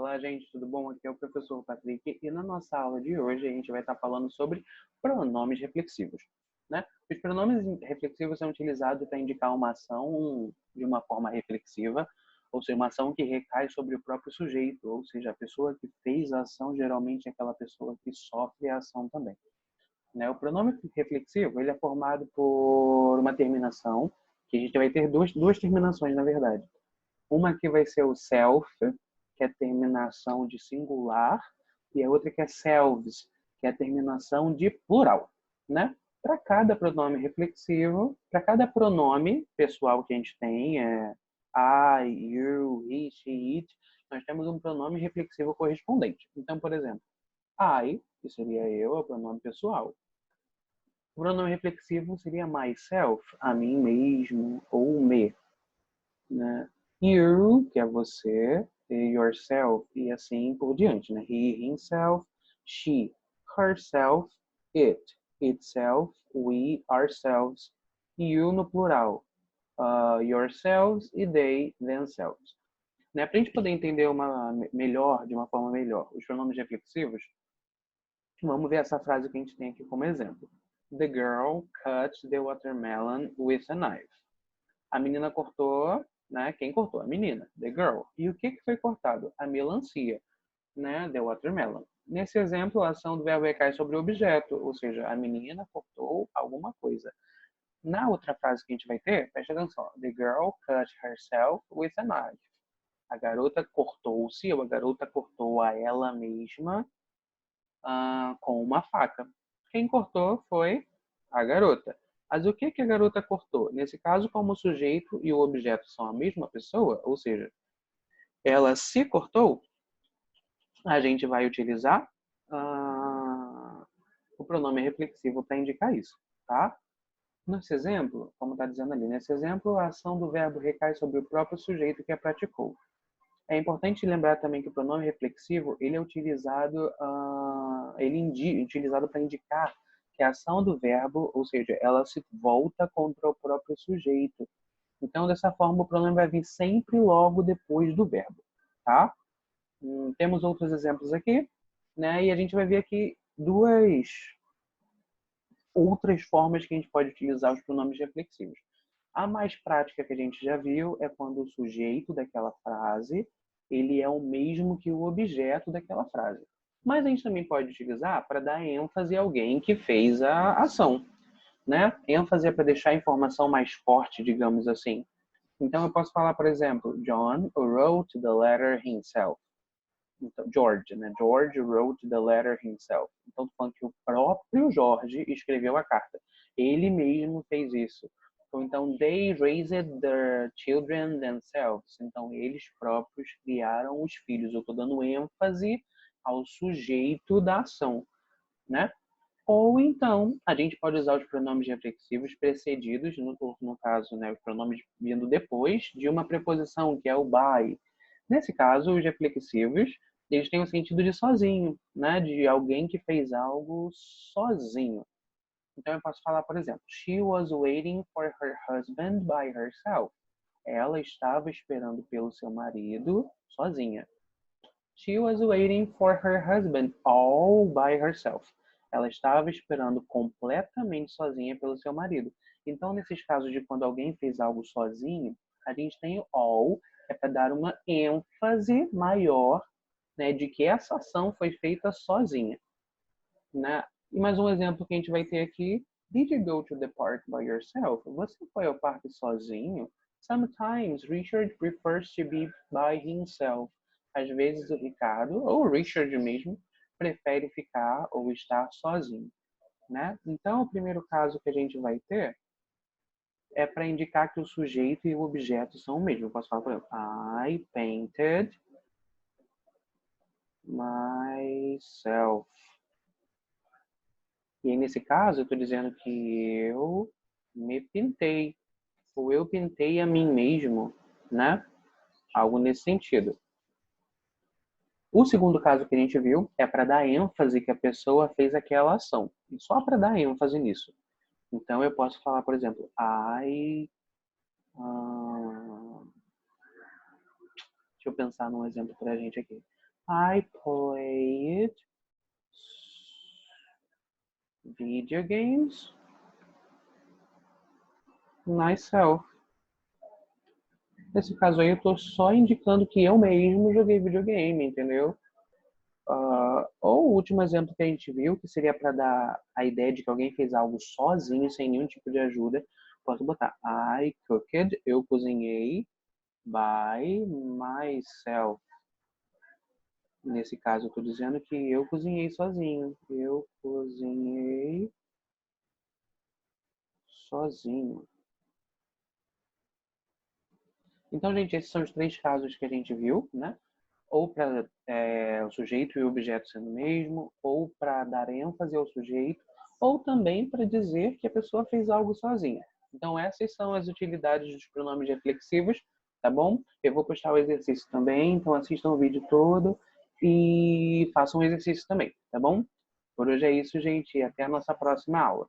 Olá, gente, tudo bom? Aqui é o professor Patrick e na nossa aula de hoje a gente vai estar falando sobre pronomes reflexivos, né? Os pronomes reflexivos são utilizados para indicar uma ação de uma forma reflexiva, ou seja, uma ação que recai sobre o próprio sujeito, ou seja, a pessoa que fez a ação geralmente é aquela pessoa que sofre a ação também, né? O pronome reflexivo ele é formado por uma terminação, que a gente vai ter duas terminações, na verdade. Uma que vai ser o self, que é a terminação de singular, e a outra que é selves, que é a terminação de plural, né? Para cada pronome reflexivo, para cada pronome pessoal que a gente tem, I, you, he, she, it, nós temos um pronome reflexivo correspondente. Então, por exemplo, I, que seria eu, é o pronome pessoal. O pronome reflexivo seria myself, a mim mesmo, ou me, né? You, que é você, yourself, e assim por diante, né? He, himself, she, herself, it, itself, we, ourselves, you no plural, yourselves e they, themselves. Né? Para a gente poder entender de uma forma melhor, os pronomes reflexivos, vamos ver essa frase que a gente tem aqui como exemplo. The girl cut the watermelon with a knife. A menina cortou, né? Quem cortou? A menina, the girl. E o que foi cortado? A melancia, né? The watermelon. Nesse exemplo, a ação do verbo recai sobre o objeto, ou seja, a menina cortou alguma coisa. Na outra frase que a gente vai ter, presta atenção. The girl cut herself with a knife. A garota cortou-se, ou a garota cortou a ela mesma com uma faca. Quem cortou foi a garota. Mas o que a garota cortou? Nesse caso, como o sujeito e o objeto são a mesma pessoa, ou seja, ela se cortou, a gente vai utilizar o pronome reflexivo para indicar isso, tá? Nesse exemplo, como está dizendo ali, nesse exemplo, a ação do verbo recai sobre o próprio sujeito que a praticou. É importante lembrar também que o pronome reflexivo ele é utilizado, utilizado para indicar que a ação do verbo, ou seja, ela se volta contra o próprio sujeito. Então, dessa forma, o pronome vai vir sempre logo depois do verbo, tá? Temos outros exemplos aqui, né? E a gente vai ver aqui duas outras formas que a gente pode utilizar os pronomes reflexivos. A mais prática que a gente já viu é quando o sujeito daquela frase ele é o mesmo que o objeto daquela frase. Mas a gente também pode utilizar para dar ênfase a alguém que fez a ação, né? ênfase é para deixar a informação mais forte, digamos assim. Então eu posso falar, por exemplo, John wrote the letter himself. Então, George, né? George wrote the letter himself. Então, tô falando que o próprio George escreveu a carta. Ele mesmo fez isso. Então, they raised their children themselves. Então, eles próprios criaram os filhos. Eu estou dando ênfase ao sujeito da ação, né? Ou então, a gente pode usar os pronomes reflexivos precedidos, no caso, né, os pronomes vindo depois de uma preposição, que é o by. Nesse caso, os reflexivos, eles têm o sentido de sozinho, né, de alguém que fez algo sozinho. Então, eu posso falar, por exemplo, She was waiting for her husband by herself. Ela estava esperando pelo seu marido sozinha. She was waiting for her husband all by herself. Ela estava esperando completamente sozinha pelo seu marido. Então, nesses casos de quando alguém fez algo sozinho, a gente tem o all, é para dar uma ênfase maior, né, de que essa ação foi feita sozinha, né? E mais um exemplo que a gente vai ter aqui. Did you go to the park by yourself? Você foi ao parque sozinho? Sometimes Richard prefers to be by himself. Às vezes o Ricardo, ou o Richard mesmo, prefere ficar ou estar sozinho, né? Então, o primeiro caso que a gente vai ter é para indicar que o sujeito e o objeto são o mesmo. Eu posso falar, por exemplo, I painted myself. E aí, nesse caso, eu estou dizendo que eu me pintei, ou eu pintei a mim mesmo, né? Algo nesse sentido. O segundo caso que a gente viu é para dar ênfase que a pessoa fez aquela ação. E só para dar ênfase nisso. Então, eu posso falar, por exemplo, deixa eu pensar num exemplo para a gente aqui. I played video games myself. Nesse caso aí, eu estou só indicando que eu mesmo joguei videogame, entendeu? Ou o último exemplo que a gente viu, que seria para dar a ideia de que alguém fez algo sozinho, sem nenhum tipo de ajuda, posso botar I cooked, eu cozinhei, by myself. Nesse caso, eu estou dizendo que eu cozinhei sozinho. Eu cozinhei sozinho. Então, gente, esses são os três casos que a gente viu, né? Ou para o sujeito e o objeto sendo o mesmo, ou para dar ênfase ao sujeito, ou também para dizer que a pessoa fez algo sozinha. Então, essas são as utilidades dos pronomes reflexivos, tá bom? Eu vou postar o exercício também, então assistam o vídeo todo e façam o exercício também, tá bom? Por hoje é isso, gente, e até a nossa próxima aula.